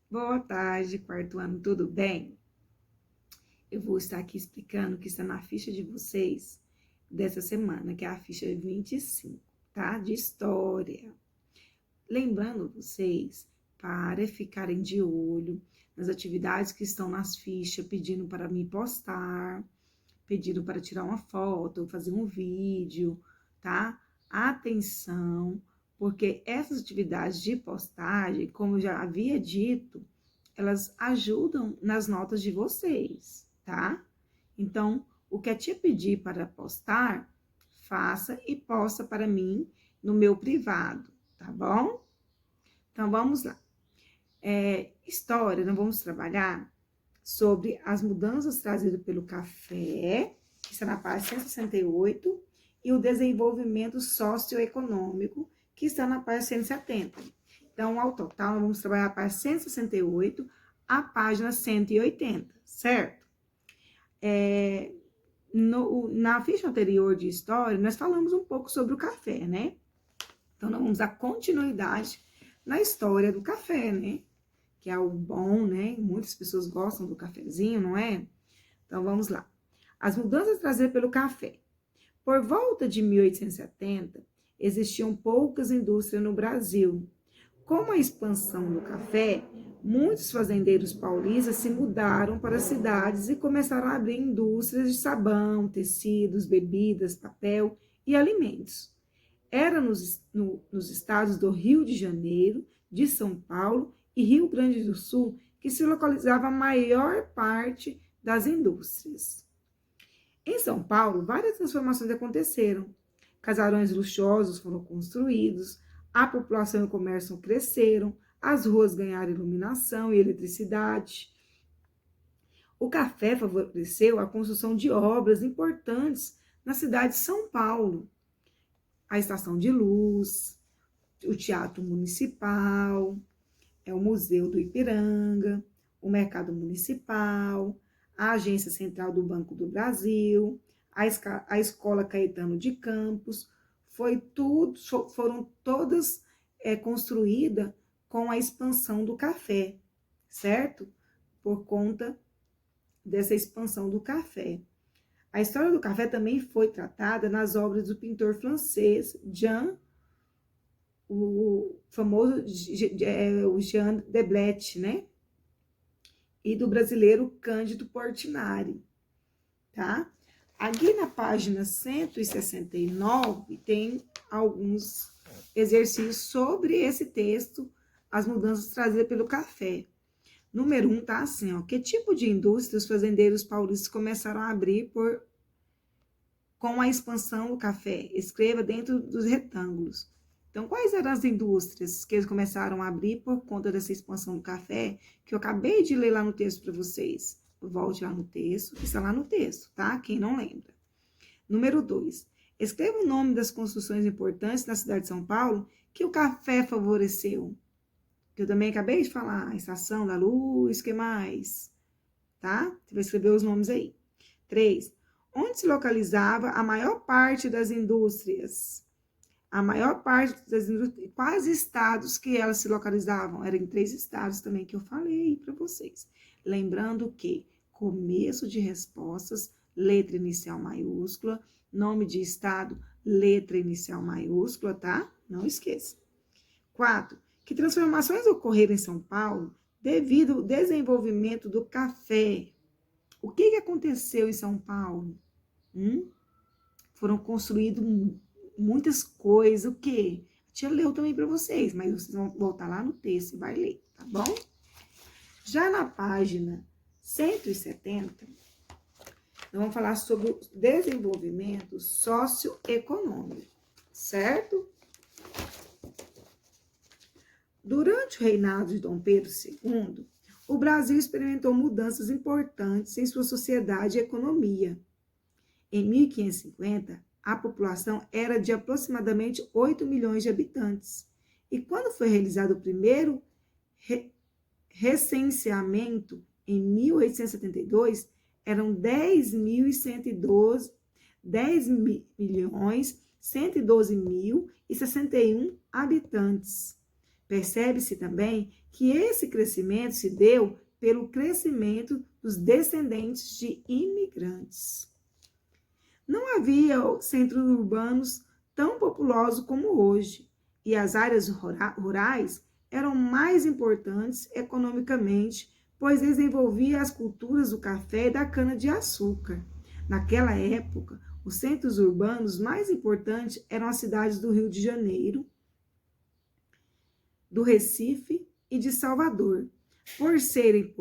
Boa tarde, quarto ano, tudo bem? Eu vou estar aqui explicando o que está na ficha de vocês dessa semana, que é a ficha 25, tá? De história. Lembrando vocês para ficarem de olho nas atividades que estão nas fichas, pedindo para me postar, pedindo para tirar uma foto, fazer um vídeo, tá? Atenção, porque essas atividades de postagem, como eu já havia dito, elas ajudam nas notas de vocês, tá? Então, o que a tia pedir para postar, faça e posta para mim no meu privado, tá bom? Então, vamos lá. História, nós vamos trabalhar sobre as mudanças trazidas pelo café, que está na página 168, e o desenvolvimento socioeconômico, que está na página 170. Então, ao total, nós vamos trabalhar a página 168 a página 180, certo? Na ficha anterior de história, nós falamos um pouco sobre o café, né? Então, nós vamos dar continuidade na história do café, né? Que é algo bom, né? Muitas pessoas gostam do cafezinho, não é? Então, vamos lá. As mudanças trazidas pelo café. Por volta de 1870, existiam poucas indústrias no Brasil. Com a expansão do café, muitos fazendeiros paulistas se mudaram para as cidades e começaram a abrir indústrias de sabão, tecidos, bebidas, papel e alimentos. Era nos estados do Rio de Janeiro, de São Paulo e Rio Grande do Sul que se localizava a maior parte das indústrias. Em São Paulo, várias transformações aconteceram. Casarões luxuosos foram construídos, a população e o comércio cresceram, as ruas ganharam iluminação e eletricidade. O café favoreceu a construção de obras importantes na cidade de São Paulo. A Estação de Luz, o Teatro Municipal, o Museu do Ipiranga, o Mercado Municipal, a Agência Central do Banco do Brasil, a Escola Caetano de Campos, foram todas construídas com a expansão do café, certo? Por conta dessa expansão do café. A história do café também foi tratada nas obras do pintor francês Jean, o famoso Jean Deblet, né? E do brasileiro Cândido Portinari, tá? Aqui na página 169 tem alguns exercícios sobre esse texto, as mudanças trazidas pelo café. Número 1 tá assim, ó. Que tipo de indústria os fazendeiros paulistas começaram a abrir com a expansão do café? Escreva dentro dos retângulos. Então, quais eram as indústrias que eles começaram a abrir por conta dessa expansão do café, que eu acabei de ler lá no texto para vocês? Volte lá no texto, que está lá no texto, tá? Quem não lembra. Número 2. Escreva o nome das construções importantes na cidade de São Paulo que o café favoreceu. Que eu também acabei de falar. Estação da Luz, que mais? Tá? Você vai escrever os nomes aí. 3. Onde se localizava a maior parte das indústrias? A maior parte das indústrias, quais estados que elas se localizavam? Eram em 3 estados também que eu falei para vocês. Lembrando que começo de respostas, letra inicial maiúscula, nome de estado, letra inicial maiúscula, tá? Não esqueça. 4. Que transformações ocorreram em São Paulo devido ao desenvolvimento do café? O que aconteceu em São Paulo? Foram construídas muitas coisas, o quê? A tia leu também para vocês, mas vocês vão voltar lá no texto e vai ler, tá bom? Já na página 170, nós vamos falar sobre o desenvolvimento socioeconômico, certo? Durante o reinado de Dom Pedro II, o Brasil experimentou mudanças importantes em sua sociedade e economia. Em 1550, a população era de aproximadamente 8 milhões de habitantes. E quando foi realizado o primeiro recenseamento, em 1872, eram 10.112, 10.112.061 habitantes. Percebe-se também que esse crescimento se deu pelo crescimento dos descendentes de imigrantes. Não havia centros urbanos tão populosos como hoje, e as áreas rurais eram mais importantes economicamente, pois desenvolvia as culturas do café e da cana-de-açúcar. Naquela época, os centros urbanos mais importantes eram as cidades do Rio de Janeiro, do Recife e de Salvador. Por serem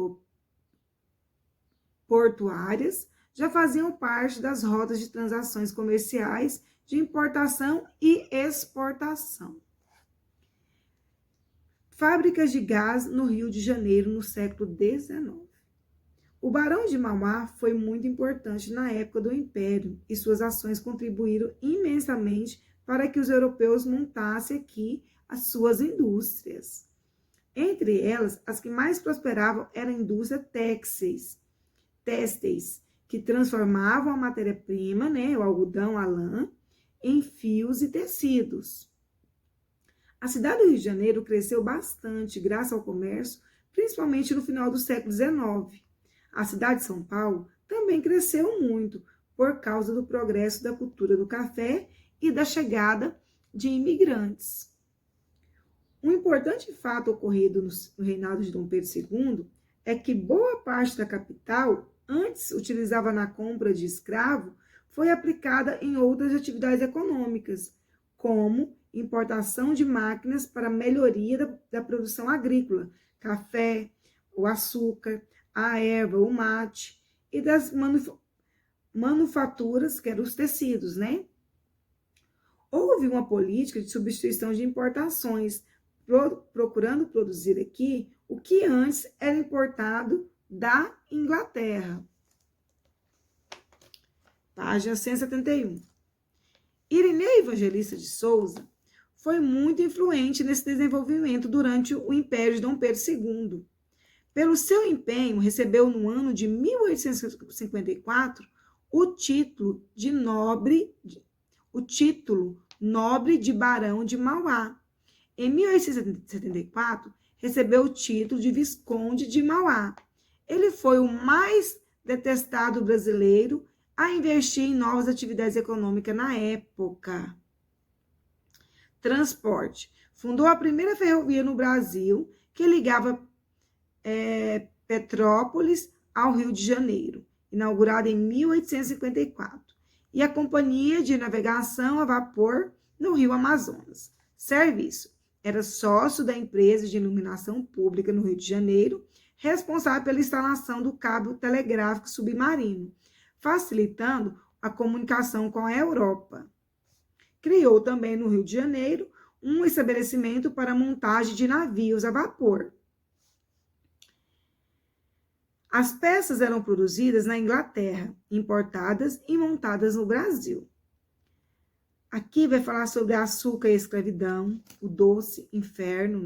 portuárias, já faziam parte das rotas de transações comerciais de importação e exportação. Fábricas de gás no Rio de Janeiro no século XIX. O Barão de Mauá foi muito importante na época do Império e suas ações contribuíram imensamente para que os europeus montassem aqui as suas indústrias. Entre elas, as que mais prosperavam eram a indústria têxteis, que transformavam a matéria-prima, o algodão, a lã, em fios e tecidos. A cidade do Rio de Janeiro cresceu bastante graças ao comércio, principalmente no final do século XIX. A cidade de São Paulo também cresceu muito por causa do progresso da cultura do café e da chegada de imigrantes. Um importante fato ocorrido no reinado de Dom Pedro II é que boa parte da capital, antes utilizada na compra de escravo, foi aplicada em outras atividades econômicas, como importação de máquinas para melhoria da produção agrícola, café, o açúcar, a erva, o mate, e das manufaturas, que eram os tecidos, Houve uma política de substituição de importações, procurando produzir aqui o que antes era importado da Inglaterra. Página 171. Irineu Evangelista de Souza foi muito influente nesse desenvolvimento durante o Império de Dom Pedro II. Pelo seu empenho, recebeu no ano de 1854 o título nobre de Barão de Mauá. Em 1874, recebeu o título de Visconde de Mauá. Ele foi o mais detestado brasileiro a investir em novas atividades econômicas na época. Transporte. Fundou a primeira ferrovia no Brasil, que ligava Petrópolis ao Rio de Janeiro, inaugurada em 1854, e a Companhia de Navegação a Vapor no Rio Amazonas. Serviço. Era sócio da empresa de iluminação pública no Rio de Janeiro, responsável pela instalação do cabo telegráfico submarino, facilitando a comunicação com a Europa. Criou também no Rio de Janeiro um estabelecimento para montagem de navios a vapor. As peças eram produzidas na Inglaterra, importadas e montadas no Brasil. Aqui vai falar sobre açúcar e escravidão, o doce inferno,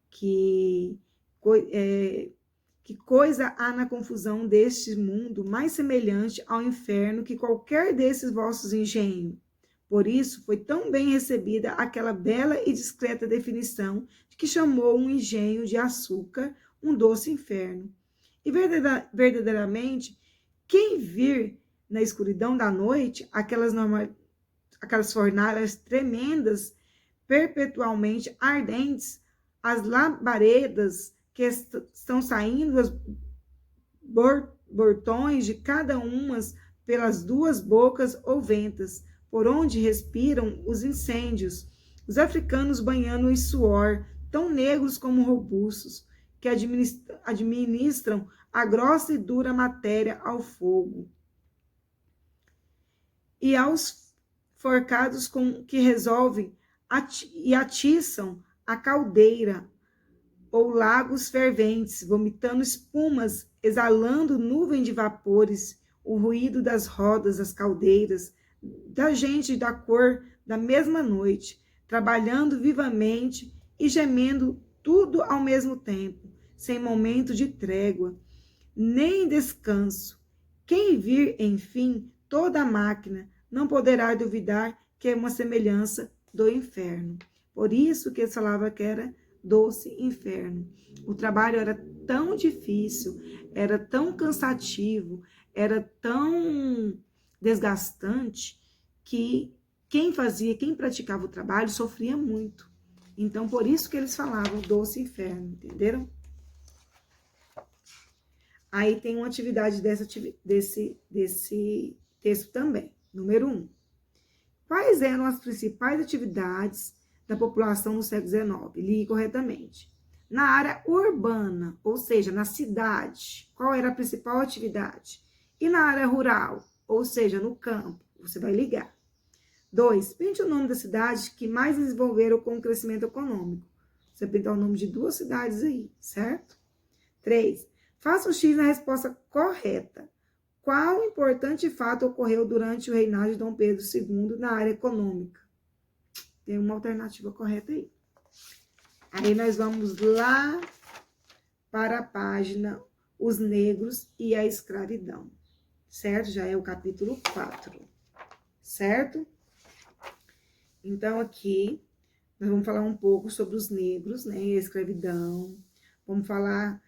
Que coisa há na confusão deste mundo mais semelhante ao inferno que qualquer desses vossos engenhos. Por isso foi tão bem recebida aquela bela e discreta definição de que chamou um engenho de açúcar um doce inferno. E verdadeiramente, quem vir na escuridão da noite aquelas fornalhas tremendas, perpetualmente ardentes, as labaredas que estão saindo dos bortões de cada uma pelas duas bocas ou ventas, por onde respiram os incêndios, os africanos banhando em suor, tão negros como robustos, que administram a grossa e dura matéria ao fogo. E aos forcados que resolvem e atiçam a caldeira, ou lagos ferventes, vomitando espumas, exalando nuvem de vapores, o ruído das rodas das caldeiras, da gente da cor da mesma noite, trabalhando vivamente e gemendo tudo ao mesmo tempo, sem momento de trégua, nem descanso. Quem vir, enfim, toda a máquina, não poderá duvidar que é uma semelhança do inferno. Por isso que eles falavam que era doce inferno. O trabalho era tão difícil, era tão cansativo, era tão desgastante, que quem praticava o trabalho sofria muito. Então, por isso que eles falavam doce inferno, entenderam? Aí tem uma atividade desse texto também. Número 1. Quais eram as principais atividades da população no século XIX? Li corretamente. Na área urbana, ou seja, na cidade, qual era a principal atividade? E na área rural, ou seja, no campo, você vai ligar. 2. Pinte o nome das cidades que mais desenvolveram com o crescimento econômico. Você pintar o nome de 2 cidades aí, certo? 3. Faça um X na resposta correta. Qual importante fato ocorreu durante o reinado de Dom Pedro II na área econômica? Tem uma alternativa correta aí. Aí nós vamos lá para a página Os Negros e a Escravidão. Certo? Já é o capítulo 4. Certo? Então, aqui, nós vamos falar um pouco sobre os negros, né? E a escravidão. Vamos falar...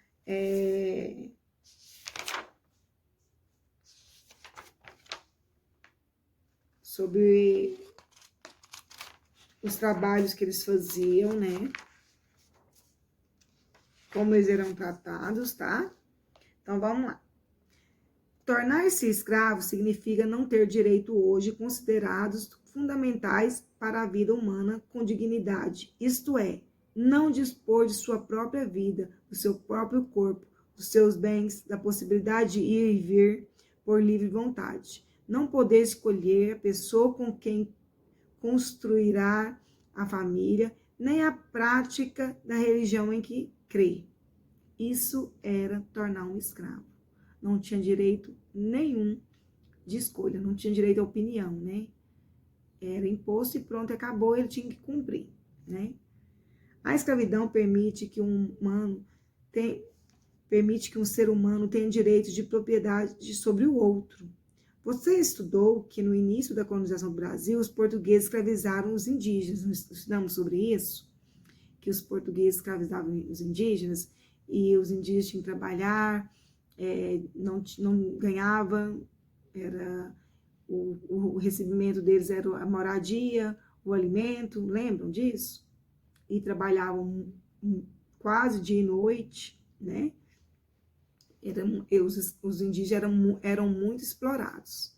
sobre os trabalhos que eles faziam, né? Como eles eram tratados, tá? Então, vamos lá. Tornar-se escravo significa não ter direito hoje considerados fundamentais para a vida humana com dignidade, isto é, não dispor de sua própria vida, do seu próprio corpo, dos seus bens, da possibilidade de ir e vir por livre vontade. Não poder escolher a pessoa com quem construirá a família, nem a prática da religião em que crê. Isso era tornar um escravo. Não tinha direito nenhum de escolha, não tinha direito à opinião, né? Era imposto e pronto, acabou, ele tinha que cumprir, né? A escravidão permite que um ser humano tenha direito de propriedade sobre o outro. Você estudou que no início da colonização do Brasil, os portugueses escravizaram os indígenas. Nós estudamos sobre isso, que os portugueses escravizavam os indígenas e os indígenas tinham que trabalhar, não ganhavam, o recebimento deles era a moradia, o alimento, lembram disso? E trabalhavam quase dia e noite, né? Os indígenas eram muito explorados.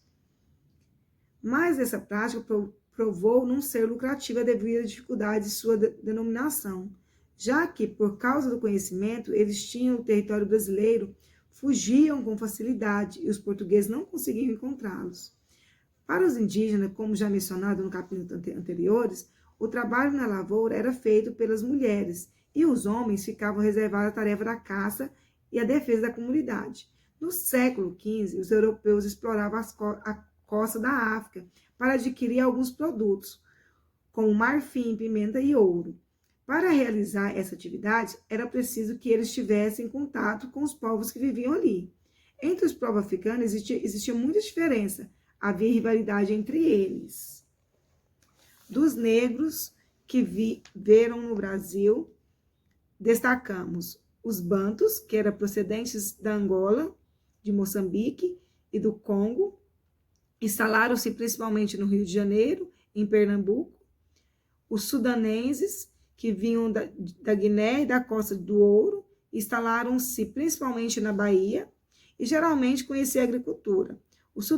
Mas essa prática provou não ser lucrativa devido à dificuldade de sua denominação, já que, por causa do conhecimento, eles tinham o território brasileiro, fugiam com facilidade e os portugueses não conseguiam encontrá-los. Para os indígenas, como já mencionado no capítulo anteriores, o trabalho na lavoura era feito pelas mulheres e os homens ficavam reservados à tarefa da caça e a defesa da comunidade. No século XV, os europeus exploravam a costa da África para adquirir alguns produtos, como marfim, pimenta e ouro. Para realizar essa atividade, era preciso que eles tivessem contato com os povos que viviam ali. Entre os povos africanos existia muita diferença, havia rivalidade entre eles. Dos negros que viveram no Brasil, destacamos os bantus, que eram procedentes da Angola, de Moçambique e do Congo, instalaram-se principalmente no Rio de Janeiro, em Pernambuco, os sudanenses, que vinham da Guiné e da Costa do Ouro, instalaram-se principalmente na Bahia e geralmente conheciam a agricultura. Os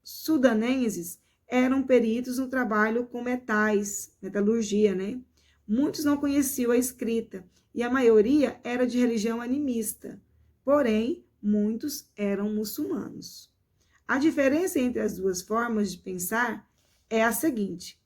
sudanenses eram peritos no trabalho com metais, metalurgia, né? Muitos não conheciam a escrita e a maioria era de religião animista, porém, muitos eram muçulmanos. A diferença entre as duas formas de pensar é a seguinte: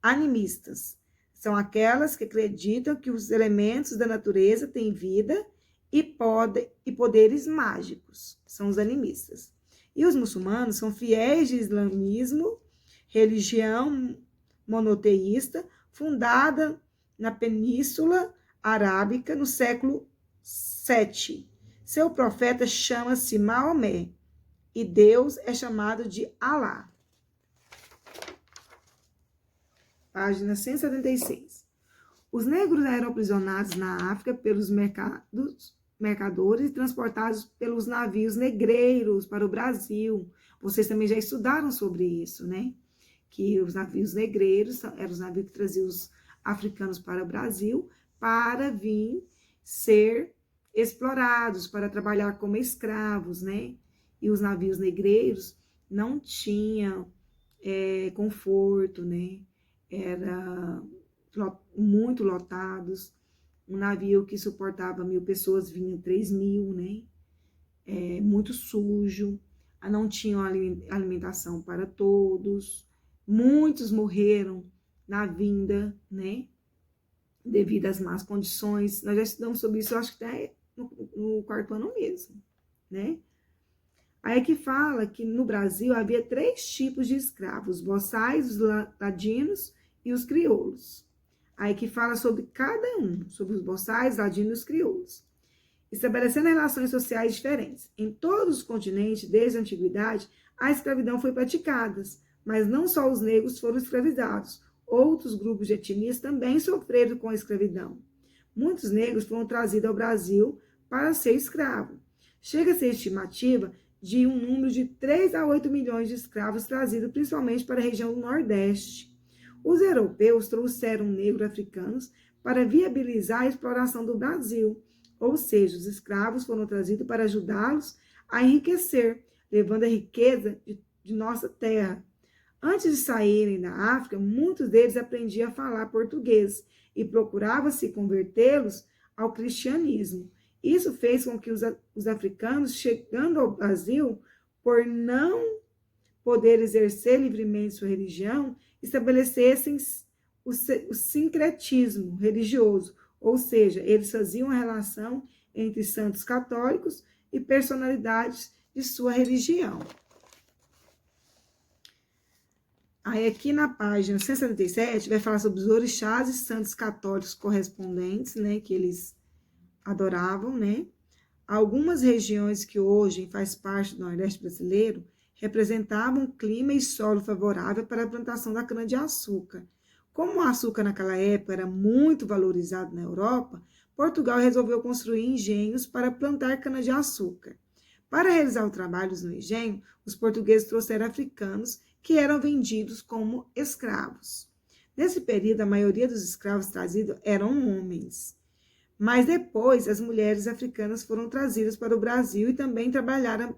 animistas são aquelas que acreditam que os elementos da natureza têm vida e poderes mágicos, são os animistas. E os muçulmanos são fiéis de islamismo, religião monoteísta, fundada na Península Arábica no século VII. Seu profeta chama-se Maomé e Deus é chamado de Alá. Página 176. Os negros eram aprisionados na África pelos mercadores e transportados pelos navios negreiros para o Brasil. Vocês também já estudaram sobre isso, né? Que os navios negreiros eram os navios que traziam os africanos para o Brasil para vir ser explorados, para trabalhar como escravos, né? E os navios negreiros não tinham conforto, né? Era muito lotados. Um navio que suportava 1.000 pessoas vinha 3.000, né? Muito sujo. Não tinham alimentação para todos. Muitos morreram na vinda, né? Devido às más condições. Nós já estudamos sobre isso, eu acho que até no quarto ano mesmo, né? Aí que fala que no Brasil havia 3 tipos de escravos: os boçais, os ladinos e os crioulos. Aí que fala sobre cada um, sobre os boçais, ladinos e os crioulos, estabelecendo relações sociais diferentes. Em todos os continentes, desde a antiguidade, a escravidão foi praticada, mas não só os negros foram escravizados, outros grupos de etnias também sofreram com a escravidão. Muitos negros foram trazidos ao Brasil para ser escravos. Chega a ser estimativa de um número de 3 a 8 milhões de escravos trazidos principalmente para a região do Nordeste. Os europeus trouxeram negros africanos para viabilizar a exploração do Brasil, ou seja, os escravos foram trazidos para ajudá-los a enriquecer, levando a riqueza de nossa terra. Antes de saírem da África, muitos deles aprendiam a falar português e procurava-se convertê-los ao cristianismo. Isso fez com que os africanos, chegando ao Brasil, por não poder exercer livremente sua religião, estabelecessem o sincretismo religioso, ou seja, eles faziam a relação entre santos católicos e personalidades de sua religião. Aí aqui na página 177 vai falar sobre os orixás e santos católicos correspondentes, né, que eles adoravam, né? Algumas regiões que hoje faz parte do Nordeste brasileiro representavam clima e solo favorável para a plantação da cana-de-açúcar. Como o açúcar naquela época era muito valorizado na Europa, Portugal resolveu construir engenhos para plantar cana-de-açúcar. Para realizar os trabalhos no engenho, os portugueses trouxeram africanos que eram vendidos como escravos. Nesse período, a maioria dos escravos trazidos eram homens. Mas depois, as mulheres africanas foram trazidas para o Brasil e também trabalharam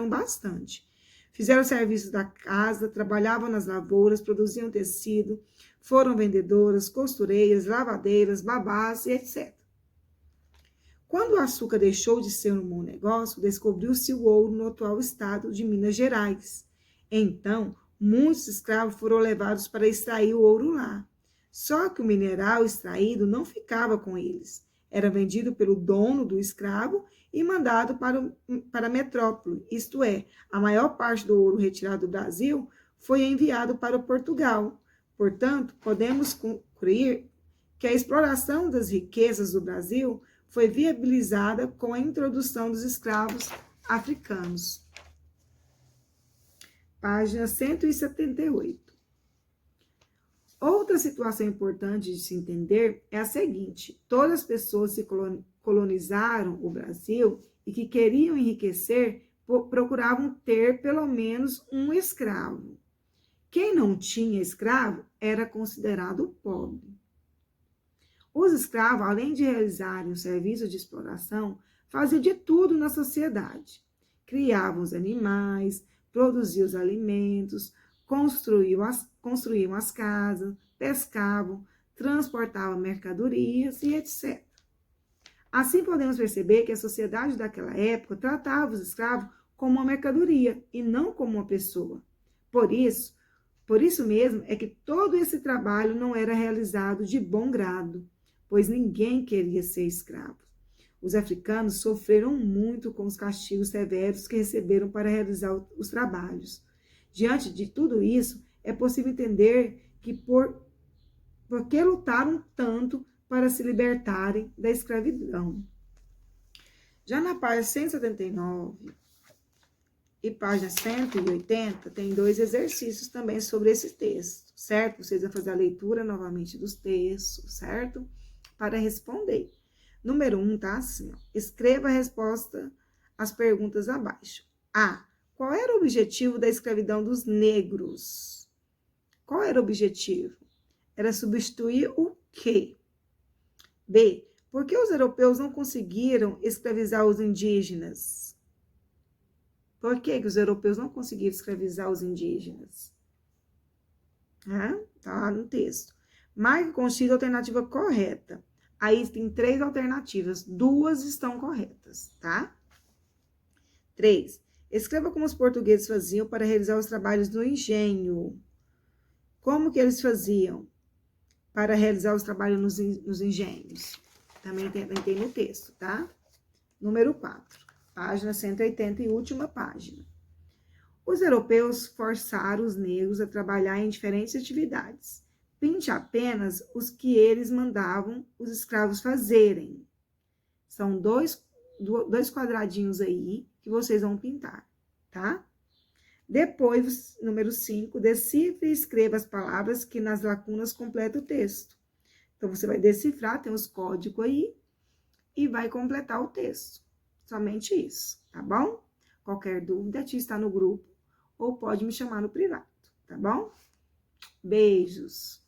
bastante. Fizeram serviços da casa, trabalhavam nas lavouras, produziam tecido, foram vendedoras, costureiras, lavadeiras, babás e etc. Quando o açúcar deixou de ser um bom negócio, descobriu-se o ouro no atual estado de Minas Gerais. Então, muitos escravos foram levados para extrair o ouro lá. Só que o mineral extraído não ficava com eles. Era vendido pelo dono do escravo e mandado para a metrópole, isto é, a maior parte do ouro retirado do Brasil foi enviado para Portugal. Portanto, podemos concluir que a exploração das riquezas do Brasil foi viabilizada com a introdução dos escravos africanos. Página 178. Outra situação importante de se entender é a seguinte: todas as pessoas que colonizaram o Brasil e que queriam enriquecer procuravam ter pelo menos um escravo. Quem não tinha escravo era considerado pobre. Os escravos, além de realizarem o serviço de exploração, faziam de tudo na sociedade. Criavam os animais, produziam os alimentos, construíam as casas, pescavam, transportavam mercadorias e etc. Assim podemos perceber que a sociedade daquela época tratava os escravos como uma mercadoria e não como uma pessoa. Por isso mesmo é que todo esse trabalho não era realizado de bom grado, pois ninguém queria ser escravo. Os africanos sofreram muito com os castigos severos que receberam para realizar os trabalhos. Diante de tudo isso, é possível entender que por que lutaram tanto para se libertarem da escravidão. Já na página 179 e página 180, tem 2 exercícios também sobre esse texto, certo? Vocês vão fazer a leitura novamente dos textos, certo? Para responder. Número 1, tá assim, ó. Escreva a resposta às perguntas abaixo. A. Qual era o objetivo da escravidão dos negros? Qual era o objetivo? Era substituir o quê? B. Por que os europeus não conseguiram escravizar os indígenas? Por que os europeus não conseguiram escravizar os indígenas? Tá lá no texto. Marque com X a alternativa correta. Aí tem 3 alternativas, 2 estão corretas, tá? 3. Escreva como os portugueses faziam para realizar os trabalhos no engenho. Como que eles faziam para realizar os trabalhos nos engenhos? Também tem no texto, tá? Número 4, página 180 e última página. Os europeus forçaram os negros a trabalhar em diferentes atividades. Pinte apenas os que eles mandavam os escravos fazerem. São dois quadradinhos aí que vocês vão pintar, tá? Depois, número 5, decifre e escreva as palavras que nas lacunas completa o texto. Então, você vai decifrar, tem os códigos aí, e vai completar o texto. Somente isso, tá bom? Qualquer dúvida, a tia está no grupo, ou pode me chamar no privado, tá bom? Beijos!